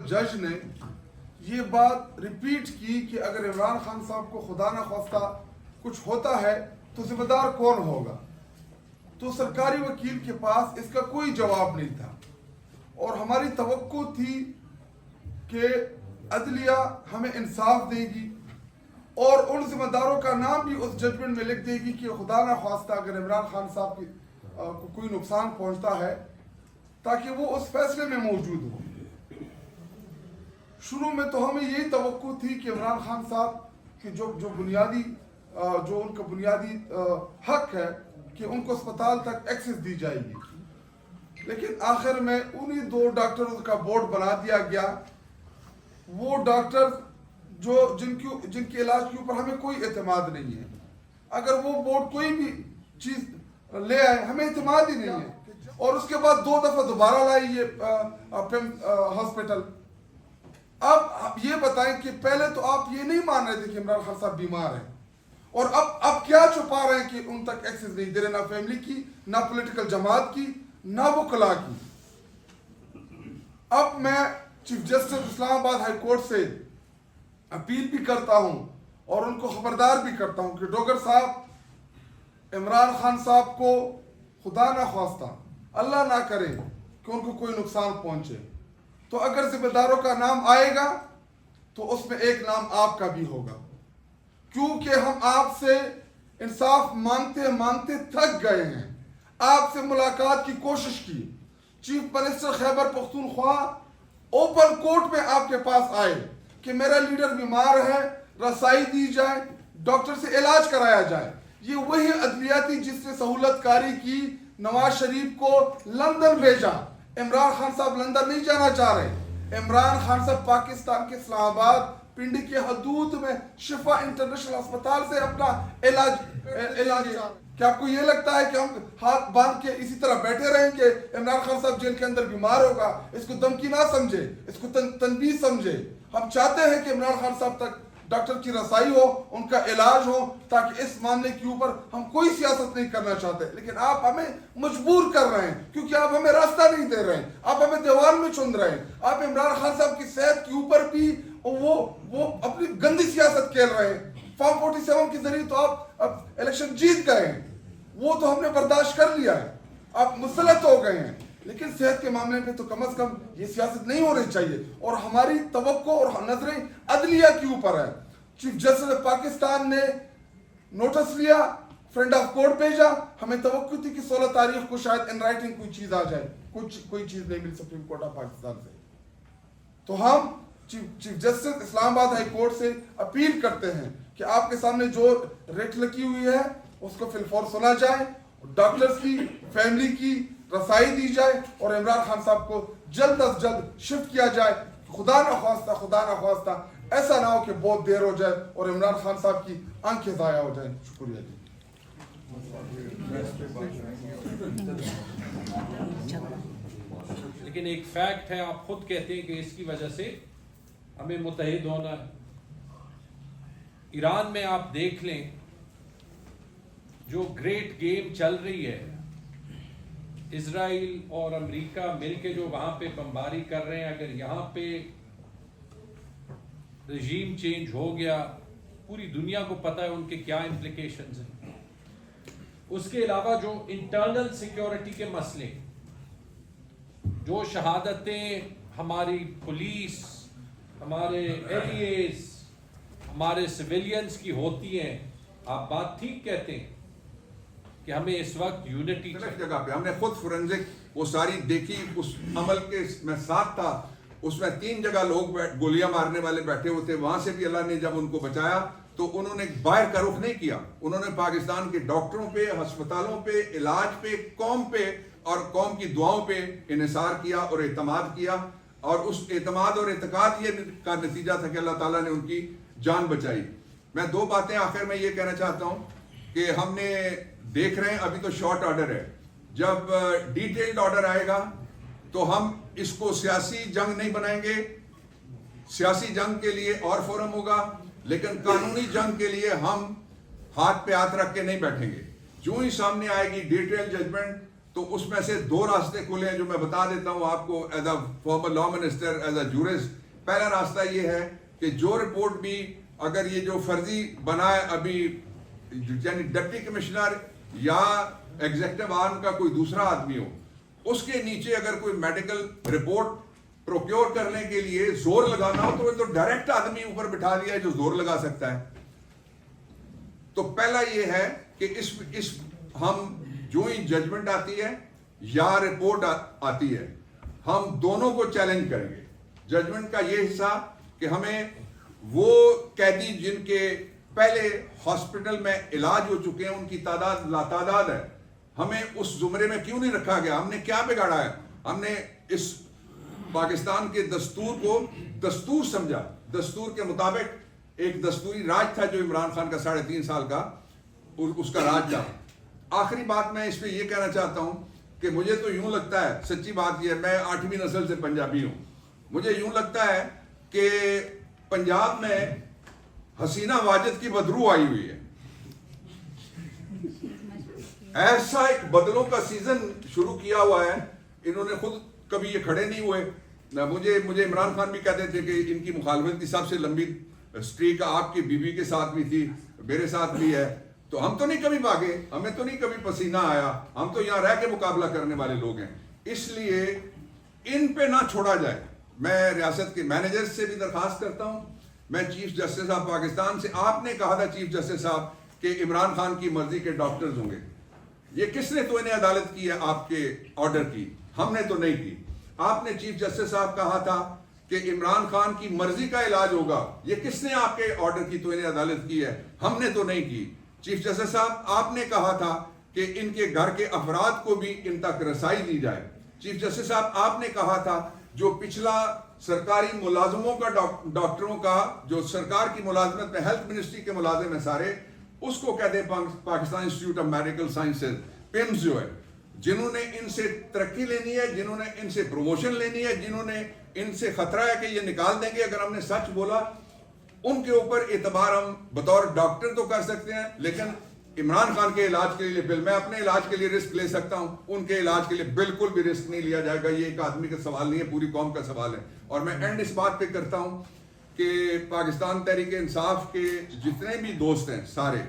جج نے یہ بات ریپیٹ کی کہ اگر عمران خان صاحب کو خدا نہ خواستہ کچھ ہوتا ہے تو ذمہ دار کون ہوگا، تو سرکاری وکیل کے پاس اس کا کوئی جواب نہیں تھا، اور ہماری توقع تھی کہ عدلیہ ہمیں انصاف دے گی اور ان ذمہ داروں کا نام بھی اس ججمنٹ میں لکھ دے گی کہ خدا نہ خواستہ اگر عمران خان صاحب کو کوئی نقصان پہنچتا ہے تاکہ وہ اس فیصلے میں موجود ہو۔ شروع میں تو ہمیں یہی توقع تھی کہ عمران خان صاحب کی جو ان کا بنیادی حق ہے کہ ان کو اسپتال تک ایکسس دی جائے گی، لیکن آخر میں انہی 2 ڈاکٹروں کا بورڈ بنا دیا گیا۔ وہ ڈاکٹر جن کے علاج کے اوپر ہمیں کوئی اعتماد نہیں ہے، اگر وہ بورڈ کوئی بھی چیز لے آئے ہمیں اعتماد ہی نہیں ہے، اور اس کے بعد 2 دفعہ دوبارہ لائی یہ ہاسپٹل۔ اب یہ بتائیں کہ پہلے تو آپ یہ نہیں مان رہے تھے کہ عمران خان صاحب بیمار ہیں، اور اب کیا چھپا رہے ہیں کہ ان تک ایکسس نہیں دے رہے، نہ فیملی کی، نہ پولیٹیکل جماعت کی، نہ وکلاء کی۔ اب میں چیف جسٹس اسلام آباد ہائی کورٹ سے اپیل بھی کرتا ہوں اور ان کو خبردار بھی کرتا ہوں کہ ڈوگر صاحب عمران خان صاحب کو خدا نہ خواستہ اللہ نہ کرے کہ ان کو کوئی نقصان پہنچے، تو اگر ذمہ داروں کا نام آئے گا تو اس میں ایک نام آپ کا بھی ہوگا، کیونکہ ہم آپ سے انصاف مانگتے مانگتے تھک گئے ہیں۔ آپ سے ملاقات کی کوشش کی، chief minister Khyber Pakhtunkhwa open court میں آپ کے پاس آئے کہ میرا لیڈر بیمار ہے، رسائی دی جائے، ڈاکٹر سے علاج کرایا جائے۔ یہ وہی عدلیہ تھی جس نے سہولت کاری کی، نواز شریف کو لندن بھیجا۔ عمران خان صاحب لندن نہیں جانا چاہ رہے، عمران خان صاحب پاکستان کے اسلام آباد پنڈی کے حدود میں شفا انٹرنیشنل اسپتال سے اپنا علاج۔ کیا آپ کو یہ لگتا ہے کہ ہم ہاتھ باندھ کے اسی طرح بیٹھے رہیں گے؟ عمران خان صاحب جیل کے اندر بیمار ہوگا، اس کو دھمکی نہ سمجھے، اس کو تنبیہ سمجھے۔ ہم چاہتے ہیں کہ عمران خان صاحب تک ڈاکٹر کی رسائی ہو، ان کا علاج ہو، تاکہ اس معاملے کے اوپر ہم کوئی سیاست نہیں کرنا چاہتے، لیکن آپ ہمیں مجبور کر رہے ہیں کیونکہ آپ ہمیں راستہ نہیں دے رہے ہیں، آپ ہمیں دیوار میں چن رہے ہیں۔ آپ عمران خان صاحب کی صحت کے اوپر بھی وہ اپنی گندی سیاست کھیل رہے ہیں۔ فارم 47 کے ذریعے تو آپ اب الیکشن جیت گئے ہیں، وہ تو ہم نے برداشت کر لیا ہے، آپ مسلط ہو گئے ہیں، لیکن صحت کے معاملے میں تو کم از کم یہ سیاست نہیں ہونی چاہیے، اور ہماری توقع اور نظریں عدلیہ کے اوپر ہے۔ چیف جسٹس پاکستان نے نوٹس لیا، فرینڈ آف کورٹ بھیجا، ہمیں توقع تھی کہ 16 تاریخ کو شاید ان رائٹنگ کوئی چیز آ جائے، کوئی چیز نہیں ملی سپریم کورٹ آف پاکستان سے۔ تو ہم چیف جسٹس اسلام آباد ہائی کورٹ سے اپیل کرتے ہیں کہ آپ کے سامنے جو ریٹ لگی ہوئی ہے اس کو فی الفور سنا جائے، ڈاکٹرز کی، فیملی کی رسائی دی جائے، اور عمران خان صاحب کو جلد از جلد شفٹ کیا جائے۔ خدا نہ خواستہ ایسا نہ ہو کہ بہت دیر ہو جائے اور عمران خان صاحب کی آنکھیں ضائع ہو جائیں۔ شکریہ جی۔ لیکن ایک فیکٹ ہے، آپ خود کہتے ہیں کہ اس کی وجہ سے ہمیں متحد ہونا ہے۔ ایران میں آپ دیکھ لیں جو گریٹ گیم چل رہی ہے، اسرائیل اور امریکہ مل کے جو وہاں پہ بمباری کر رہے ہیں، اگر یہاں پہ رژیم چینج ہو گیا، پوری دنیا کو پتہ ہے ان کے کیا امپلیکیشنز ہیں۔ اس کے علاوہ جو انٹرنل سیکیورٹی کے مسئلے، جو شہادتیں ہماری پولیس، ہمارے ایریز، ہمارے سویلینز کی ہوتی ہیں، آپ بات ٹھیک کہتے ہیں کہ ہمیں اس وقت یونٹی جگہ پہ ہم نے خود فورنزک وہ ساری دیکھی، اس عمل کے میں ساتھ تھا، اس میں 3 جگہ لوگ گولیاں مارنے والے بیٹھے ہوئے تھے، وہاں سے بھی اللہ نے جب ان کو بچایا تو انہوں نے باہر کا رخ نہیں کیا، انہوں نے پاکستان کے ڈاکٹروں پہ، ہسپتالوں پہ، علاج پہ، قوم پہ اور قوم کی دعاؤں پہ انحصار کیا اور اعتماد کیا، اور اس اعتماد اور اعتقاد یہ کا نتیجہ تھا کہ اللہ تعالیٰ نے ان کی جان بچائی۔ میں 2 باتیں آخر میں یہ کہنا چاہتا ہوں کہ ہم نے دیکھ رہے ہیں ابھی تو شارٹ آرڈر ہے، جب ڈیٹیلڈ آرڈر آئے گا تو ہم اس کو سیاسی جنگ نہیں بنائیں گے، سیاسی جنگ کے لیے اور فورم ہوگا، لیکن قانونی جنگ کے لیے ہم ہاتھ پہ ہاتھ رکھ کے نہیں بیٹھیں گے۔ جو ہی سامنے آئے گی ڈیٹیل ججمنٹ تو تو اس میں سے 2 راستے کھلے ہیں جو میں بتا دیتا ہوں آپ کو as a former law minister, as a jurist. پہلا راستہ یہ ہے کہ جو رپورٹ بھی اگر یہ جو فرضی بنا ہے ابھی, یعنی ڈپٹی کمشنر یا ایگزیکٹو آرم کا کوئی دوسرا آدمی ہو, اس کے نیچے اگر کوئی میڈیکل رپورٹ پروکیور کرنے کے لیے زور لگانا ہو تو وہ تو ڈائریکٹ آدمی اوپر بٹھا دیا ہے جو زور لگا سکتا ہے. تو پہلا یہ ہے کہ اس ہم جو ہی ججمنٹ آتی ہے یا رپورٹ آتی ہے, ہم دونوں کو چیلنج کریں گے. ججمنٹ کا یہ حصہ کہ ہمیں وہ قیدی جن کے پہلے ہاسپٹل میں علاج ہو چکے ہیں ان کی تعداد لاتعداد ہے, ہمیں اس زمرے میں کیوں نہیں رکھا گیا؟ ہم نے کیا بگاڑا ہے؟ ہم نے اس پاکستان کے دستور کو دستور سمجھا. دستور کے مطابق ایک دستوری راج تھا جو عمران خان کا 3.5 سال کا اس کا راج تھا. آخری بات میں اس پہ یہ کہنا چاہتا ہوں کہ مجھے تو یوں لگتا ہے, سچی بات یہ ہے, میں 8ویں نسل سے پنجابی ہوں, مجھے یوں لگتا ہے کہ پنجاب میں حسینہ واجد کی بدرو آئی ہوئی ہے. ایسا ایک بدلوں کا سیزن شروع کیا ہوا ہے. انہوں نے خود کبھی یہ کھڑے نہیں ہوئے. مجھے عمران خان بھی کہتے تھے کہ ان کی مخالفت کی سب سے لمبی اسٹریک آپ کی بیوی کے ساتھ بھی تھی, میرے ساتھ بھی ہے. تو ہم تو نہیں کبھی بھاگے, ہمیں تو نہیں کبھی پسینہ آیا, ہم تو یہاں رہ کے مقابلہ کرنے والے لوگ ہیں. اس لیے ان پہ نہ چھوڑا جائے. میں ریاست کے مینیجر سے بھی درخواست کرتا ہوں, میں چیف جسٹس آف پاکستان سے, آپ نے کہا تھا چیف جسٹس صاحب کہ عمران خان کی مرضی کے ڈاکٹرز ہوں گے. یہ کس نے تو انہیں عدالت کی ہے آپ کے آرڈر کی؟ ہم نے تو نہیں کی. آپ نے چیف جسٹس صاحب کہا تھا کہ عمران خان کی مرضی کا علاج ہوگا. یہ کس نے آپ کے آرڈر کی تو انہیں عدالت کی ہے؟ ہم نے تو نہیں کی. چیف جسٹس صاحب آپ نے کہا تھا کہ ان کے گھر کے افراد کو بھی ان تک رسائی دی جائے. چیف جسٹس صاحب آپ نے کہا تھا جو پچھلا سرکاری ملازموں کا ڈاکٹروں کا جو سرکار کی ملازمت میں ہیلتھ منسٹری کے ملازم ہیں سارے, اس کو کہتے ہیں Pakistan institute of medical sciences, PIMS جو ہے, جنہوں نے ان سے ترقی لینی ہے, جنہوں نے ان سے پروموشن لینی ہے, جنہوں نے ان سے خطرہ ہے کہ یہ نکال دیں گے اگر ہم نے سچ بولا, ان کے اوپر اعتبار ہم بطور ڈاکٹر تو کر سکتے ہیں, لیکن عمران خان کے علاج کے لیے میں اپنے علاج کے لیے رسک لے سکتا ہوں, ان کے علاج کے لیے بالکل بھی رسک نہیں لیا جائے گا. یہ ایک آدمی کا سوال نہیں ہے, پوری قوم کا سوال ہے. اور میں اینڈ اس بات پہ کرتا ہوں کہ پاکستان تحریک انصاف کے جتنے بھی دوست ہیں سارے,